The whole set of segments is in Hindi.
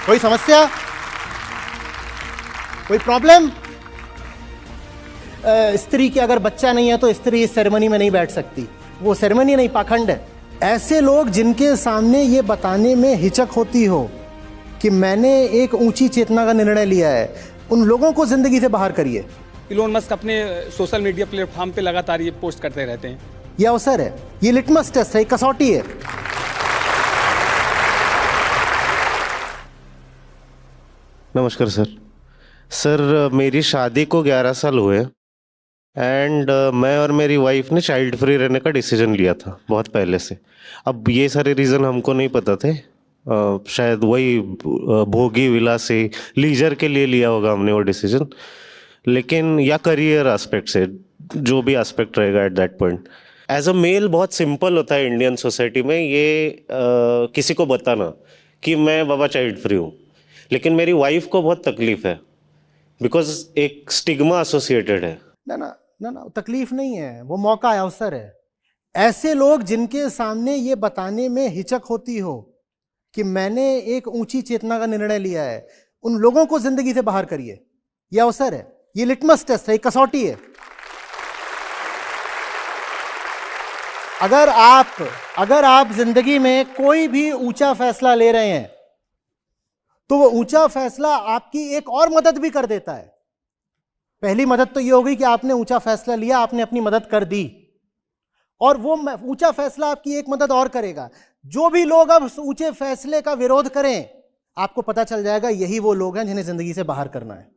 कोई समस्या, कोई प्रॉब्लम? स्त्री के अगर बच्चा नहीं है तो स्त्री इस सेरेमनी में नहीं बैठ सकती। वो सेरेमनी नहीं, पाखंड है। ऐसे लोग जिनके सामने ये बताने में हिचक होती हो कि मैंने एक ऊंची चेतना का निर्णय लिया है, उन लोगों को जिंदगी से बाहर करिए। इलोन मस्क अपने सोशल मीडिया प्लेटफॉर्म पे लगातार ये पोस्ट करते रहते हैं। ये अवसर है, ये लिटमस टेस्ट है, कसौटी है। नमस्कार सर, मेरी शादी को 11 साल हुए एंड मैं और मेरी वाइफ ने चाइल्ड फ्री रहने का डिसीजन लिया था बहुत पहले से। अब ये सारे रीज़न हमको नहीं पता थे, शायद वही भोगी विलासी लीजर के लिए लिया होगा हमने वो डिसीजन, लेकिन या करियर एस्पेक्ट से, जो भी एस्पेक्ट रहेगा at that point. As a male बहुत सिंपल होता है इंडियन सोसाइटी में ये किसी को बताना कि मैं बाबा चाइल्ड फ्री हूँ, लेकिन मेरी वाइफ को बहुत तकलीफ है बिकॉज एक स्टिग्मा एसोसिएटेड है। ना, तकलीफ नहीं है, वो मौका है, अवसर है। ऐसे लोग जिनके सामने ये बताने में हिचक होती हो कि मैंने एक ऊंची चेतना का निर्णय लिया है, उन लोगों को जिंदगी से बाहर करिए। ये अवसर है, ये लिटमस टेस्ट है, कसौटी है। अगर आप जिंदगी में कोई भी ऊंचा फैसला ले रहे हैं तो वो ऊंचा फैसला आपकी एक और मदद भी कर देता है। पहली मदद तो ये हो गई कि आपने ऊंचा फैसला लिया, आपने अपनी मदद कर दी, और वो ऊंचा फैसला आपकी एक मदद और करेगा। जो भी लोग अब उस ऊंचे फैसले का विरोध करें, आपको पता चल जाएगा यही वो लोग हैं जिन्हें जिंदगी से बाहर करना है।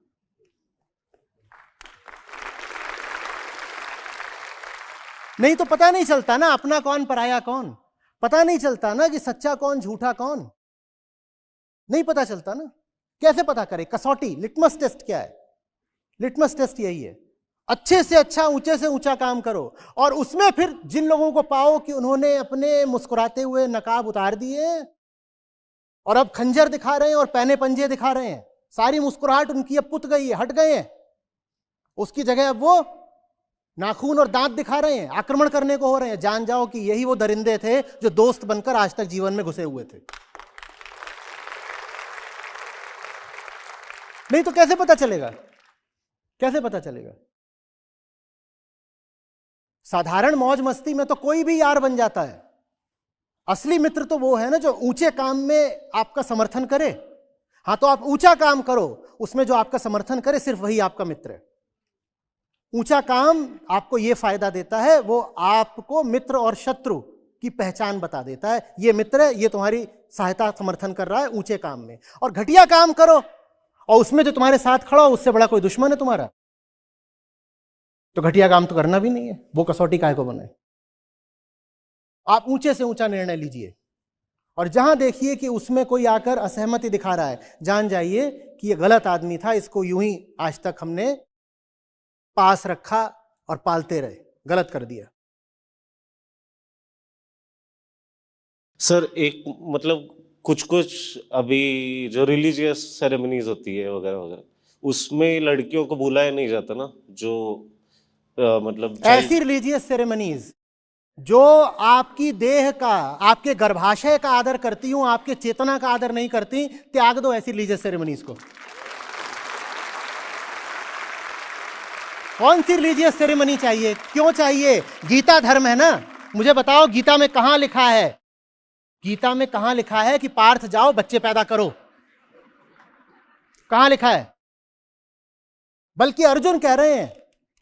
नहीं तो पता नहीं चलता ना अपना कौन पराया कौन, पता नहीं चलता ना कि सच्चा कौन झूठा कौन, नहीं पता चलता ना। कैसे पता करें? कसौटी, लिटमस टेस्ट क्या है? लिटमस टेस्ट यही है, अच्छे से अच्छा, ऊंचे से ऊंचा काम करो, और उसमें फिर जिन लोगों को पाओ कि उन्होंने अपने मुस्कुराते हुए नकाब उतार दिए और अब खंजर दिखा रहे हैं और पैने पंजे दिखा रहे हैं, सारी मुस्कुराहट उनकी अब पुत गई है, हट गए हैं, उसकी जगह अब वो नाखून और दांत दिखा रहे हैं, आक्रमण करने को हो रहे हैं, जान जाओ कि यही वो दरिंदे थे जो दोस्त बनकर आज तक जीवन में घुसे हुए थे। नहीं तो कैसे पता चलेगा? कैसे पता चलेगा? साधारण मौज मस्ती में तो कोई भी यार बन जाता है। असली मित्र तो वो है ना जो ऊंचे काम में आपका समर्थन करे। हां, तो आप ऊंचा काम करो, उसमें जो आपका समर्थन करे सिर्फ वही आपका मित्र है। ऊंचा काम आपको यह फायदा देता है, वो आपको मित्र और शत्रु की पहचान बता देता है। ये मित्र है, ये तुम्हारी सहायता समर्थन कर रहा है ऊंचे काम में। और घटिया काम करो और उसमें जो तुम्हारे साथ खड़ा हो उससे बड़ा कोई दुश्मन है तुम्हारा, तो घटिया काम तो करना भी नहीं है। वो कसौटी काहे को बनाए? आप ऊंचे से ऊंचा निर्णय लीजिए, और जहां देखिए कि उसमें कोई आकर असहमति दिखा रहा है, जान जाइए कि ये गलत आदमी था, इसको यूं ही आज तक हमने पास रखा और पालते रहे, गलत कर दिया। सर एक मतलब कुछ अभी जो रिलीजियस सेरेमनीज होती है वगैरह वगैरह, उसमें लड़कियों को बुलाया नहीं जाता ना, जो मतलब ऐसी रिलीजियस सेरेमनीज जो आपकी देह का, आपके गर्भाशय का आदर करती हूं, आपके चेतना का आदर नहीं करती, त्याग दो ऐसी रिलीजियस सेरेमनीज को। कौन सी रिलीजियस सेरेमनी चाहिए? क्यों चाहिए? गीता धर्म है ना। मुझे बताओ गीता में कहां लिखा है, गीता में कहां लिखा है कि पार्थ जाओ बच्चे पैदा करो? कहां लिखा है? बल्कि अर्जुन कह रहे हैं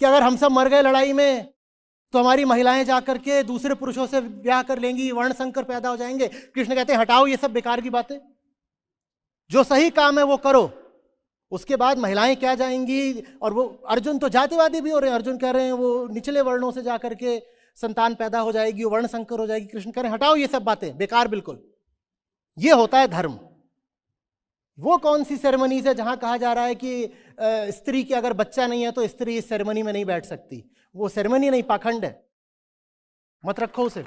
कि अगर हम सब मर गए लड़ाई में तो हमारी महिलाएं जाकर के दूसरे पुरुषों से ब्याह कर लेंगी, वर्ण संकर पैदा हो जाएंगे। कृष्ण कहते हैं हटाओ ये सब बेकार की बातें, जो सही काम है वो करो, उसके बाद महिलाएं क्या जाएंगी। और वो अर्जुन तो जातिवादी भी हो रहे हैं, अर्जुन कह रहे हैं वो निचले वर्णों से जाकर के संतान पैदा हो जाएगी, वो वर्ण संकर हो जाएगी। कृष्ण कह रहे हैं हटाओ ये सब बातें, बेकार बिल्कुल। ये होता है धर्म। वो कौन सी सेरेमनीज है जहां कहा जा रहा है कि स्त्री के अगर बच्चा नहीं है तो स्त्री इस सेरेमनी में नहीं बैठ सकती? वो सेरेमनी नहीं, पाखंड है, मत रखो उसे।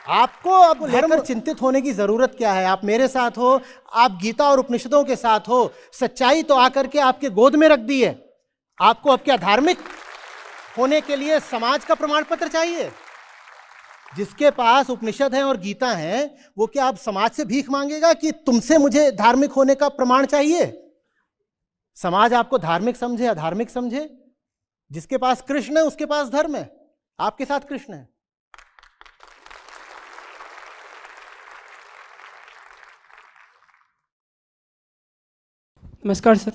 आपको अब लेकर चिंतित होने की जरूरत क्या है? आप मेरे साथ हो, आप गीता और उपनिषदों के साथ हो, सच्चाई तो आकर के आपके गोद में रख दी है। आपको अब क्या धार्मिक होने के लिए समाज का प्रमाण पत्र चाहिए? जिसके पास उपनिषद है और गीता है, वो क्या अब समाज से भीख मांगेगा कि तुमसे मुझे धार्मिक होने का प्रमाण चाहिए? समाज आपको धार्मिक समझे, अधार्मिक समझे, जिसके पास कृष्ण है उसके पास धर्म है। आपके साथ कृष्ण है। नमस्कार सर।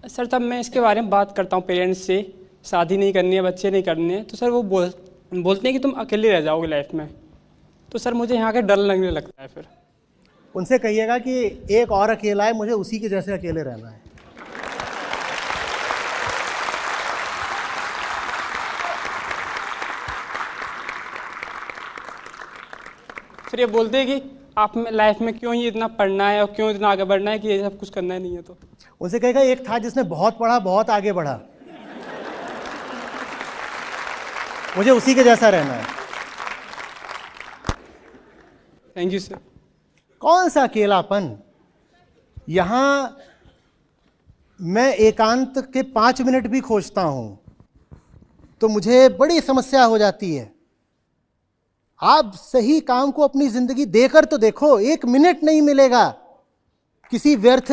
सर तब मैं इसके बारे में बात करता हूँ पेरेंट्स से, शादी नहीं करनी है, बच्चे नहीं करने हैं, तो सर वो बोलते हैं कि तुम अकेले रह जाओगे लाइफ में। तो सर मुझे यहाँ के डर लगने लगता है। फिर उनसे कहिएगा कि एक और अकेला है, मुझे उसी के जैसे अकेले रहना है। फिर ये बोलते हैं कि आप लाइफ में क्यों ही इतना पढ़ना है और क्यों इतना आगे बढ़ना है कि ये सब कुछ करना ही नहीं है। तो उनसे कहेगा एक था जिसने बहुत पढ़ा, बहुत आगे बढ़ा, मुझे उसी के जैसा रहना है। Thank you sir. कौन सा अकेलापन? यहां मैं एकांत के 5 मिनट भी खोजता हूं तो मुझे बड़ी समस्या हो जाती है। आप सही काम को अपनी जिंदगी देकर तो देखो, 1 मिनट नहीं मिलेगा किसी व्यर्थ।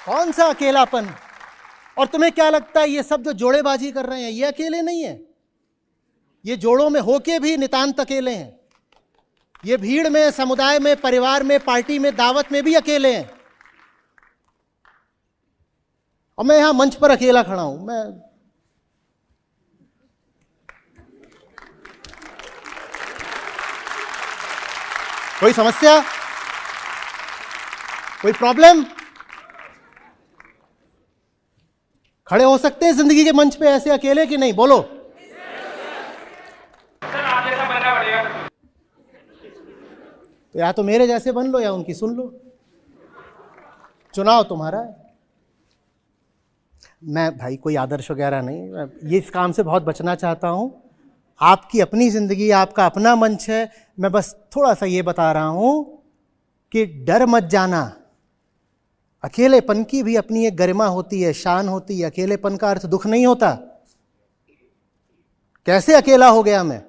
कौन सा अकेलापन? और तुम्हें क्या लगता है ये सब जो जोड़ेबाजी कर रहे हैं ये अकेले नहीं है? ये जोड़ों में होके भी नितांत अकेले हैं। ये भीड़ में, समुदाय में, परिवार में, पार्टी में, दावत में भी अकेले हैं। और मैं यहां मंच पर अकेला खड़ा हूं। मैं कोई समस्या, कोई प्रॉब्लम? खड़े हो सकते हैं जिंदगी के मंच पे ऐसे अकेले कि नहीं? बोलो। तो या तो मेरे जैसे बन लो या उनकी सुन लो, चुनाव तुम्हारा है। मैं भाई कोई आदर्श वगैरह नहीं, मैं ये इस काम से बहुत बचना चाहता हूं। आपकी अपनी जिंदगी, आपका अपना मंच है। मैं बस थोड़ा सा ये बता रहा हूं कि डर मत जाना। अकेलेपन की भी अपनी एक गरिमा होती है, शान होती है। अकेलेपन का अर्थ दुख नहीं होता। कैसे अकेला हो गया मैं?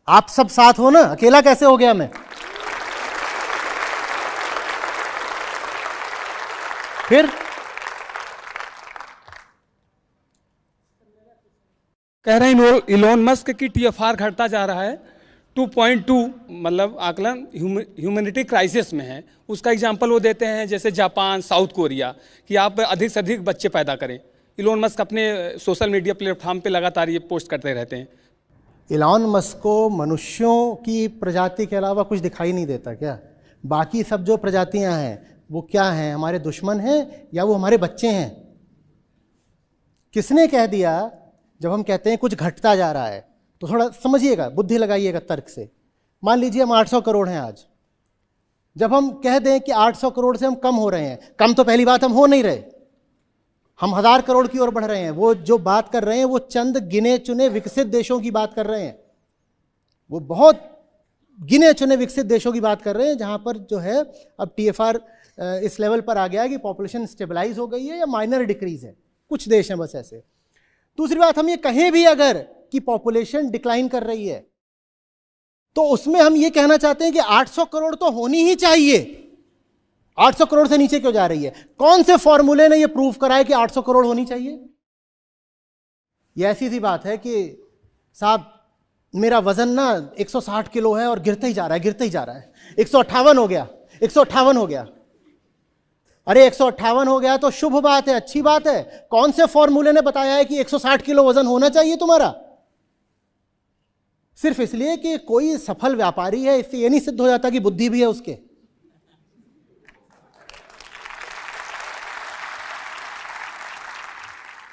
आप सब साथ हो ना, अकेला कैसे हो गया मैं? फिर कह रहे हैं इलोन मस्क की TFR घटता जा रहा है 2.2, मतलब आकलन ह्यूमैनिटी क्राइसिस में है। उसका एग्जांपल वो देते हैं जैसे जापान, साउथ कोरिया, कि आप अधिक से अधिक बच्चे पैदा करें। इलोन मस्क अपने सोशल मीडिया प्लेटफॉर्म पे लगातार ये पोस्ट करते रहते हैं। इलॉन मस्क को मनुष्यों की प्रजाति के अलावा कुछ दिखाई नहीं देता क्या? बाकी सब जो प्रजातियां हैं वो क्या हैं? हमारे दुश्मन हैं या वो हमारे बच्चे हैं? किसने कह दिया? जब हम कहते हैं कुछ घटता जा रहा है तो थोड़ा समझिएगा, बुद्धि लगाइएगा तर्क से। मान लीजिए हम 800 करोड़ हैं आज। जब हम कह दें कि 800 करोड़ से हम कम हो रहे हैं, कम तो पहली बात हम हो नहीं रहे, हम 1000 करोड़ की ओर बढ़ रहे हैं। वो जो बात कर रहे हैं वो चंद गिने चुने विकसित देशों की बात कर रहे हैं। वो बहुत गिने चुने विकसित देशों की बात कर रहे हैं जहां पर जो है अब TFR इस लेवल पर आ गया है कि पॉपुलेशन स्टेबलाइज हो गई है या माइनर डिक्रीज है। कुछ देश हैं बस ऐसे। दूसरी बात, हम ये कहें भी अगर कि पॉपुलेशन डिक्लाइन कर रही है तो उसमें हम ये कहना चाहते हैं कि 800 करोड़ तो होनी ही चाहिए। 800 करोड़ से नीचे क्यों जा रही है? कौन से फॉर्मूले ने ये प्रूव कराया कि 800 करोड़ होनी चाहिए? ये ऐसी सी बात है कि साहब मेरा वजन ना 160 किलो है और गिरता ही जा रहा है, गिरता ही जा रहा है। 158 हो गया, 158 हो गया। अरे 158 हो गया तो शुभ बात है, अच्छी बात है। कौन से फॉर्मूले ने बताया है कि 160 किलो वजन होना चाहिए तुम्हारा? सिर्फ इसलिए कि कोई सफल व्यापारी है इससे यह नहीं सिद्ध हो जाता कि बुद्धि भी है उसके।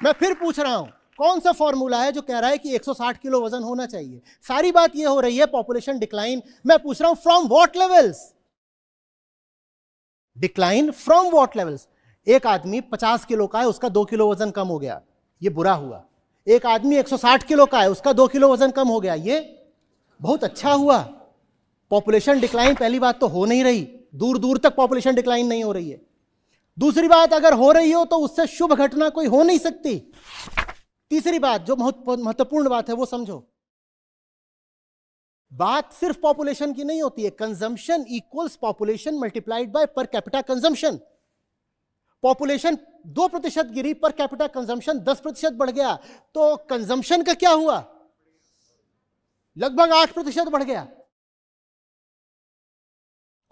मैं फिर पूछ रहा हूं, कौन सा फॉर्मूला है जो कह रहा है कि 160 किलो वजन होना चाहिए? सारी बात यह हो रही है पॉपुलेशन डिक्लाइन। मैं पूछ रहा हूं from what levels? Decline from what levels? एक आदमी 50 किलो का है, उसका 2 किलो वजन कम हो गया, ये बुरा हुआ। एक आदमी 160 किलो का है, उसका 2 किलो वजन कम हो गया, ये बहुत अच्छा हुआ। पॉपुलेशन डिक्लाइन पहली बात तो हो नहीं रही, दूर दूर तक पॉपुलेशन डिक्लाइन नहीं हो रही है। दूसरी बात, अगर हो रही हो तो उससे शुभ घटना कोई हो नहीं सकती। तीसरी बात जो बहुत महत्वपूर्ण बात है वो समझो, बात सिर्फ पॉपुलेशन की नहीं होती है। Consumption equals population multiplied by per capita consumption. Population 2% Giri, per capita consumption 10% बढ़ गया, तो कंजम्पशन का क्या हुआ? लगभग 8% बढ़ गया।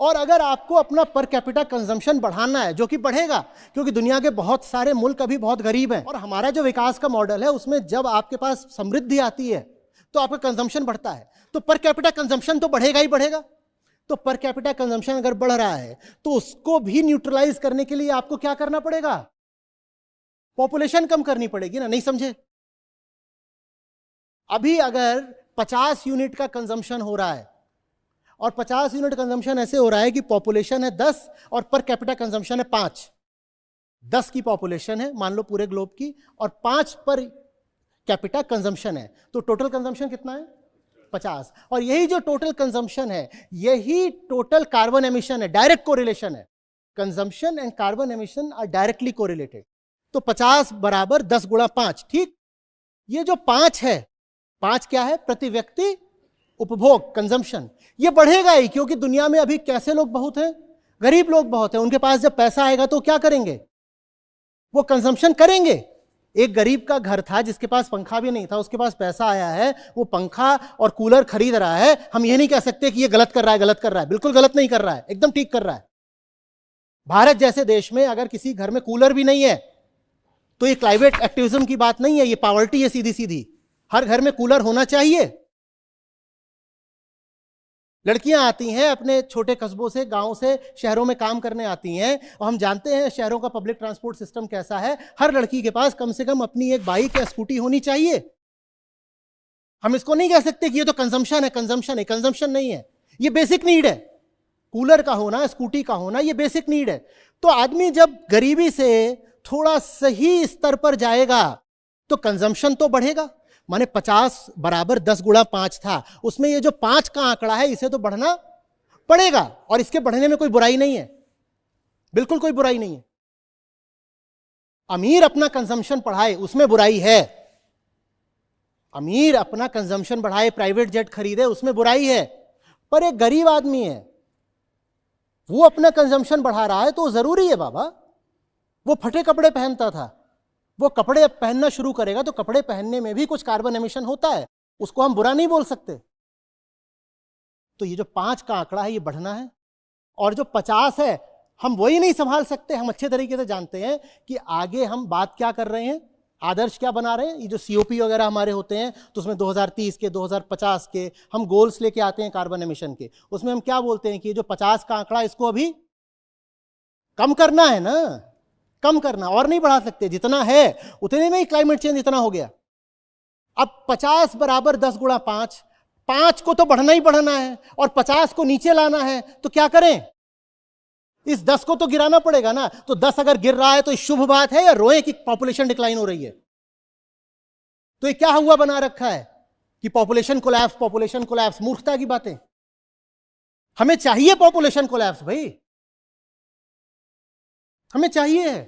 और अगर आपको अपना पर कैपिटा कंजम्पशन बढ़ाना है, जो कि बढ़ेगा क्योंकि दुनिया के बहुत सारे मुल्क अभी बहुत गरीब हैं, और हमारा जो विकास का मॉडल है उसमें जब आपके पास समृद्धि आती है तो आपका कंजम्पशन बढ़ता है, तो पर कैपिटा कंजम्पशन तो बढ़ेगा ही बढ़ेगा। तो पर कैपिटा कंजम्पशन अगर बढ़ रहा है तो उसको भी न्यूट्रलाइज करने के लिए आपको क्या करना पड़ेगा? पॉपुलेशन कम करनी पड़ेगी ना। नहीं समझे? अभी अगर 50 यूनिट का कंजम्पशन हो रहा है, और 50 यूनिट कंजम्पशन ऐसे हो रहा है कि पॉपुलेशन है 10 और पर कैपिटा कंजम्पशन है 5। 10 की पॉपुलेशन है मान लो पूरे ग्लोब की, और 5 पर कैपिटा कंजम्पशन है, तो टोटल कंजम्पशन कितना है? 50। और यही जो टोटल कंजम्पशन है, यही टोटल कार्बन एमिशन है। डायरेक्ट कोरिलेशन है। Consumption and carbon emission are directly correlated. तो 50 बराबर 10 गुणा 5। ठीक, ये जो 5 है, 5 क्या है? प्रति व्यक्ति उपभोग, कंजम्पशन। ये बढ़ेगा ही क्योंकि दुनिया में अभी कैसे लोग बहुत हैं? गरीब लोग बहुत हैं। उनके पास जब पैसा आएगा तो क्या करेंगे? वो कंजम्पशन करेंगे। एक गरीब का घर था जिसके पास पंखा भी नहीं था, उसके पास पैसा आया है, वो पंखा और कूलर खरीद रहा है। हम ये नहीं कह सकते कि ये गलत कर रहा है, गलत कर रहा है। बिल्कुल गलत नहीं कर रहा है, एकदम ठीक कर रहा है। भारत जैसे देश में अगर किसी घर में कूलर भी नहीं है तो ये क्लाइमेट एक्टिविज्म की बात नहीं है, ये पॉवर्टी है सीधी सीधी। हर घर में कूलर होना चाहिए। लड़कियां आती हैं अपने छोटे कस्बों से, गांव से, शहरों में काम करने आती हैं, और हम जानते हैं शहरों का पब्लिक ट्रांसपोर्ट सिस्टम कैसा है। हर लड़की के पास कम से कम अपनी एक बाइक या स्कूटी होनी चाहिए। हम इसको नहीं कह सकते कि ये तो कंजम्पशन है, कंजम्पशन है। कंजम्पशन नहीं है, ये बेसिक नीड है। कूलर का होना, स्कूटी का होना, ये बेसिक नीड है। तो आदमी जब गरीबी से थोड़ा सही स्तर पर जाएगा तो कंजम्पशन तो बढ़ेगा। माने 50 बराबर 10 गुणा 5 था, उसमें ये जो 5 का आंकड़ा है इसे तो बढ़ना पड़ेगा, और इसके बढ़ने में कोई बुराई नहीं है, बिल्कुल कोई बुराई नहीं है। अमीर अपना कंजम्पशन बढ़ाए उसमें बुराई है। अमीर अपना कंजम्पशन बढ़ाए, प्राइवेट जेट खरीदे, उसमें बुराई है। पर एक गरीब आदमी है, वो अपना कंजम्पशन बढ़ा रहा है तो जरूरी है बाबा। वो फटे कपड़े पहनता था, वो कपड़े पहनना शुरू करेगा तो कपड़े पहनने में भी कुछ कार्बन एमिशन होता है, उसको हम बुरा नहीं बोल सकते। तो ये जो 5 का आंकड़ा है ये बढ़ना है, और जो 50 है हम वही नहीं संभाल सकते। हम अच्छे तरीके से जानते हैं कि आगे हम बात क्या कर रहे हैं, आदर्श क्या बना रहे हैं। ये जो COP वगैरह हमारे होते हैं तो उसमें 2030 के, 2050 के हम गोल्स लेके आते हैं कार्बन एमिशन के। उसमें हम क्या बोलते हैं कि ये जो 50 का आंकड़ा इसको अभी कम करना है ना, कम करना, और नहीं बढ़ा सकते। जितना है उतने में ही क्लाइमेट चेंज इतना हो गया। अब 50 बराबर 10 गुणा 5, 5 को तो बढ़ना ही बढ़ना है और 50 को नीचे लाना है, तो क्या करें? इस 10 को तो गिराना पड़ेगा ना। तो 10 अगर गिर रहा है तो शुभ बात है या रोए कि पॉपुलेशन डिक्लाइन हो रही है? तो ये क्या हुआ बना रखा है कि पॉपुलेशन कोलैप्स, पॉपुलेशन कोलैप्स। मूर्खता की बातें। हमें चाहिए पॉपुलेशन कोलैप्स भाई, हमें चाहिए है,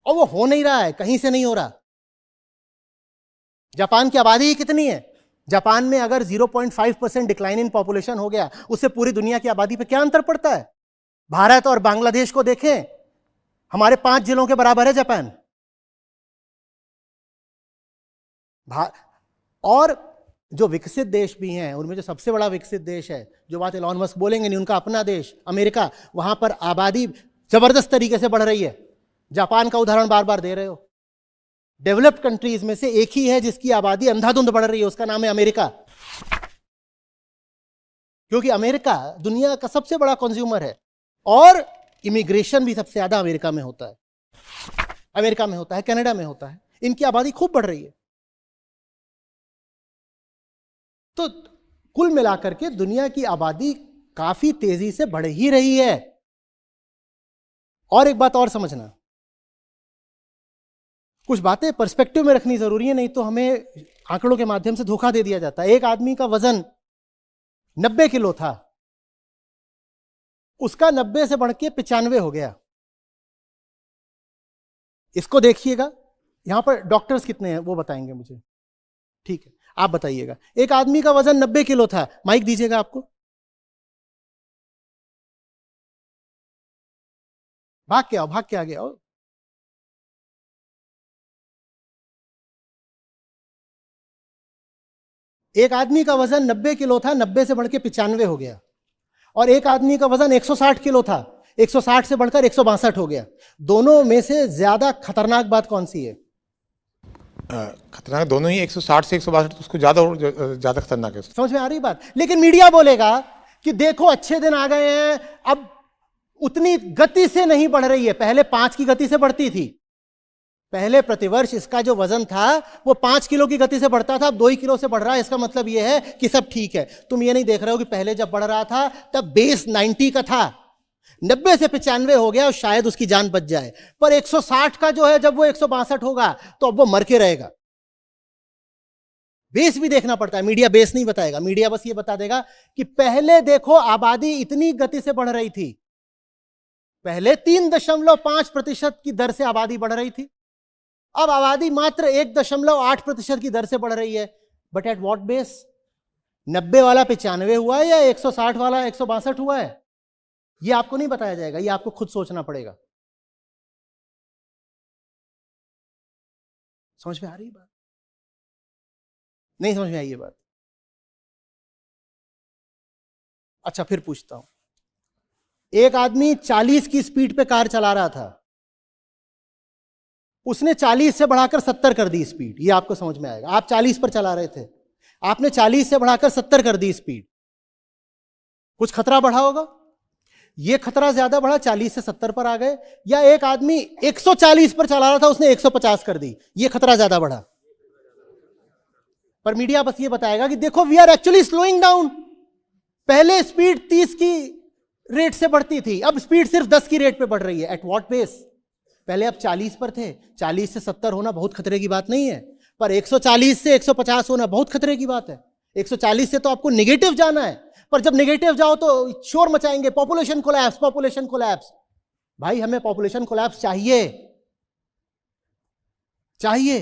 और वो हो नहीं रहा है, कहीं से नहीं हो रहा। जापान की आबादी कितनी है? जापान में अगर 0.5% डिक्लाइन इन पॉपुलेशन हो गया, उससे पूरी दुनिया की आबादी पे क्या अंतर पड़ता है? भारत और बांग्लादेश को देखें, हमारे 5 जिलों के बराबर है जापान। और जो विकसित देश भी हैं उनमें जो सबसे बड़ा विकसित देश है, जो बात एलॉन मस्क बोलेंगे नहीं, उनका अपना देश अमेरिका, वहां पर आबादी जबरदस्त तरीके से बढ़ रही है। जापान का उदाहरण बार बार दे रहे हो। डेवलप्ड कंट्रीज में से एक ही है जिसकी आबादी अंधाधुंध बढ़ रही है, उसका नाम है अमेरिका। क्योंकि अमेरिका दुनिया का सबसे बड़ा कंज्यूमर है, और इमिग्रेशन भी सबसे ज्यादा अमेरिका में होता है। अमेरिका में होता है, कनाडा में होता है। इनकी आबादी खूब बढ़ रही है। तो कुल मिलाकर के दुनिया की आबादी काफी तेजी से बढ़ ही रही है। और एक बात और समझना, कुछ बातें पर्सपेक्टिव में रखनी जरूरी है, नहीं तो हमें आंकड़ों के माध्यम से धोखा दे दिया जाता है। एक आदमी का वजन 90 किलो था, उसका 90 से बढ़ के 95 हो गया। इसको देखिएगा, यहां पर डॉक्टर्स कितने हैं वो बताएंगे मुझे, ठीक है? आप बताइएगा। एक आदमी का वजन 90 किलो था, माइक दीजिएगा आपको। भाग के आओ, भाग के आगे आओ। एक आदमी का वजन 90 किलो था, 90 से बढ़ के 95 हो गया। और एक आदमी का वजन 160 किलो था, 160 से बढ़कर 162 हो गया। दोनों में से ज्यादा खतरनाक बात कौन सी है? खतरनाक दोनों ही, 160 से 162 तो उसको ज्यादा खतरनाक है। समझ में आ रही बात? लेकिन मीडिया बोलेगा कि देखो अच्छे दिन आ गए हैं, अब उतनी गति से नहीं बढ़ रही है, पहले 5 की गति से बढ़ती थी। पहले प्रतिवर्ष इसका जो वजन था वो 5 किलो की गति से बढ़ता था, अब 2 किलो से बढ़ रहा है। इसका मतलब यह है कि सब ठीक है। तुम ये नहीं देख रहे हो कि पहले जब बढ़ रहा था तब बेस 90 का था, 90 से 95 हो गया और शायद उसकी जान बच जाए। पर 160 का जो है, जब वो 162 होगा तो अब वो मर के रहेगा। बेस भी देखना पड़ता है, मीडिया बेस नहीं बताएगा। मीडिया बस ये बता देगा कि पहले देखो आबादी इतनी गति से बढ़ रही थी, पहले 3.5% की दर से आबादी बढ़ रही थी, अब आबादी मात्र 1.8% की दर से बढ़ रही है। But at what base? 90 वाला 95 हुआ है या 160 वाला 162 हुआ है? यह आपको नहीं बताया जाएगा, यह आपको खुद सोचना पड़ेगा। समझ में आ रही बात? नहीं समझ में आई ये बात? अच्छा, फिर पूछता हूं। एक आदमी 40 की स्पीड पे कार चला रहा था, उसने 40 से बढ़ाकर 70 कर दी स्पीड। ये आपको समझ में आएगा। आप 40 पर चला रहे थे, आपने 40 से बढ़ाकर 70 कर दी स्पीड, कुछ खतरा बढ़ा होगा। ये खतरा ज्यादा बढ़ा, 40 से 70 पर आ गए। या एक आदमी 140 पर चला रहा था, उसने 150 कर दी, ये खतरा ज्यादा बढ़ा। पर मीडिया बस ये बताएगा कि देखो we are actually slowing down. पहले स्पीड 30 की रेट से बढ़ती थी, अब स्पीड सिर्फ 10 की रेट पे बढ़ रही है। At what pace? पहले आप 40 पर थे, 40 से 70 होना बहुत खतरे की बात नहीं है, पर 140 से 150 होना बहुत खतरे की बात है। 140 से तो आपको नेगेटिव जाना है, पर जब नेगेटिव जाओ तो शोर मचाएंगे, पॉपुलेशन कोलैप्स, पॉपुलेशन कोलैप्स। भाई हमें पॉपुलेशन कोलैप्स चाहिए, चाहिए,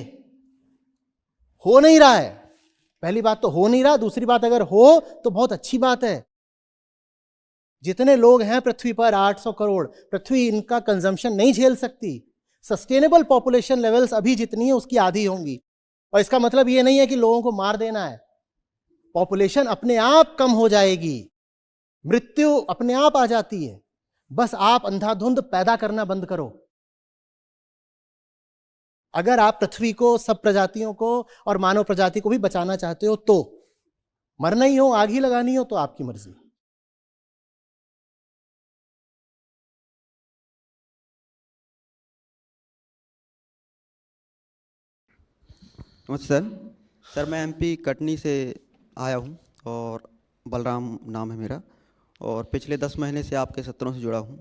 हो नहीं रहा है। पहली बात तो हो नहीं रहा, दूसरी बात अगर हो तो बहुत अच्छी बात है। जितने लोग हैं पृथ्वी पर 800 करोड़, पृथ्वी इनका कंजम्पशन नहीं झेल सकती। सस्टेनेबल पॉपुलेशन लेवल्स अभी जितनी है उसकी आधी होंगी। और इसका मतलब ये नहीं है कि लोगों को मार देना है, पॉपुलेशन अपने आप कम हो जाएगी, मृत्यु अपने आप आ जाती है। बस आप अंधाधुंध पैदा करना बंद करो। अगर आप पृथ्वी को, सब प्रजातियों को और मानव प्रजाति को भी बचाना चाहते हो तो, मरना ही हो, आग ही लगानी हो तो आपकी मर्जी। नमस्ते सर। मैं एमपी कटनी से आया हूँ और बलराम नाम है मेरा, और पिछले 10 महीने से आपके सत्रों से जुड़ा हूँ।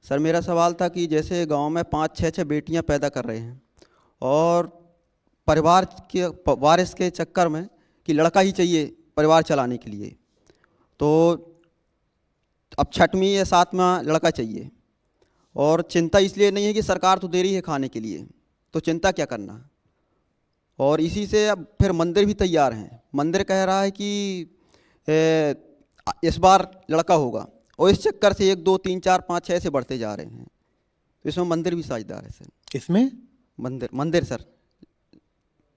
सर मेरा सवाल था कि जैसे गांव में 5-6 बेटियां पैदा कर रहे हैं और परिवार के वारिस के चक्कर में कि लड़का ही चाहिए परिवार चलाने के लिए, तो अब 6वीं या 7वां लड़का चाहिए, और चिंता इसलिए नहीं है कि सरकार तो दे रही है खाने के लिए, तो चिंता क्या करना। और इसी से अब फिर मंदिर भी तैयार हैं, मंदिर कह रहा है कि इस बार लड़का होगा, और इस चक्कर से 1 2 3 4 5 6 से बढ़ते जा रहे हैं। तो इसमें मंदिर भी साझेदार है सर। किसमें? मंदिर सर।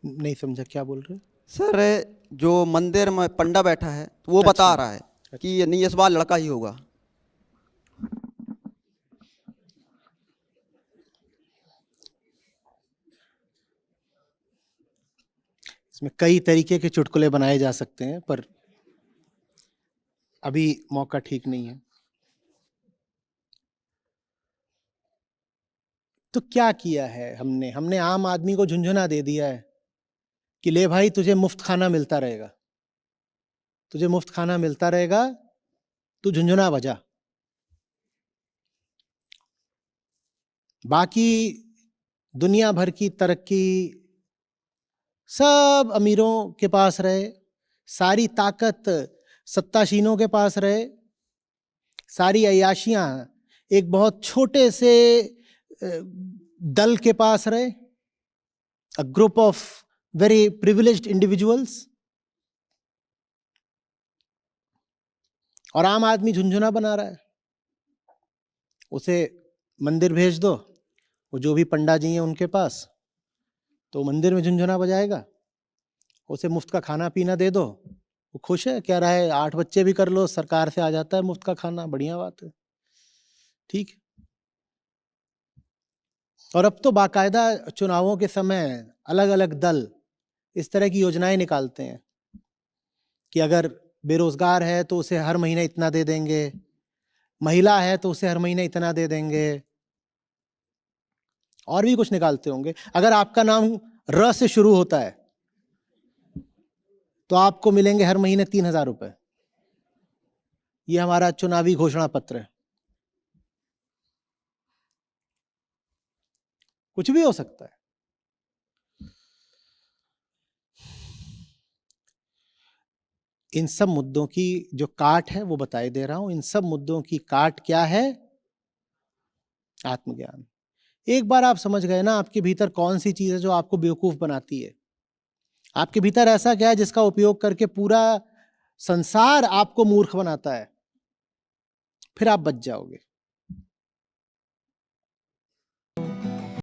नहीं समझा, क्या बोल रहे? सर जो मंदिर में पंडा बैठा है तो वो बता रहा है कि नहीं इस बार लड़का ही होगा। इसमें कई तरीके के चुटकुले बनाए जा सकते हैं, पर अभी मौका ठीक नहीं है। तो क्या किया है हमने आम आदमी को झुंझुना दे दिया है कि ले भाई तुझे मुफ्त खाना मिलता रहेगा, तुझे मुफ्त खाना मिलता रहेगा, तू झुंझुना बजा। बाकी दुनिया भर की तरक्की सब अमीरों के पास रहे, सारी ताकत सत्ताशीनों के पास रहे, सारी अय्याशियां एक बहुत छोटे से दल के पास रहे, a group of very privileged individuals. और आम आदमी झुनझुना बना रहा है। उसे मंदिर भेज दो, वो जो भी पंडा जी हैं उनके पास, तो मंदिर में झुनझुना बजाएगा। उसे मुफ्त का खाना पीना दे दो, वो खुश है, कह रहा है 8 बच्चे भी कर लो, सरकार से आ जाता है मुफ्त का खाना, बढ़िया बात है, ठीक है। और अब तो बाकायदा चुनावों के समय अलग अलग दल इस तरह की योजनाएं निकालते हैं कि अगर बेरोजगार है तो उसे हर महीने इतना दे देंगे, महिला है तो उसे हर महीने इतना दे देंगे, और भी कुछ निकालते होंगे। अगर आपका नाम र से शुरू होता है तो आपको मिलेंगे हर महीने 3,000 रुपए। ये हमारा चुनावी घोषणा पत्र है। कुछ भी हो सकता है। इन सब मुद्दों की जो काट है वो बताए दे रहा हूं। इन सब मुद्दों की काट क्या है? आत्मज्ञान। एक बार आप समझ गए ना आपके भीतर कौन सी चीज है जो आपको बेवकूफ बनाती है, आपके भीतर ऐसा क्या है जिसका उपयोग करके पूरा संसार आपको मूर्ख बनाता है, फिर आप बच जाओगे।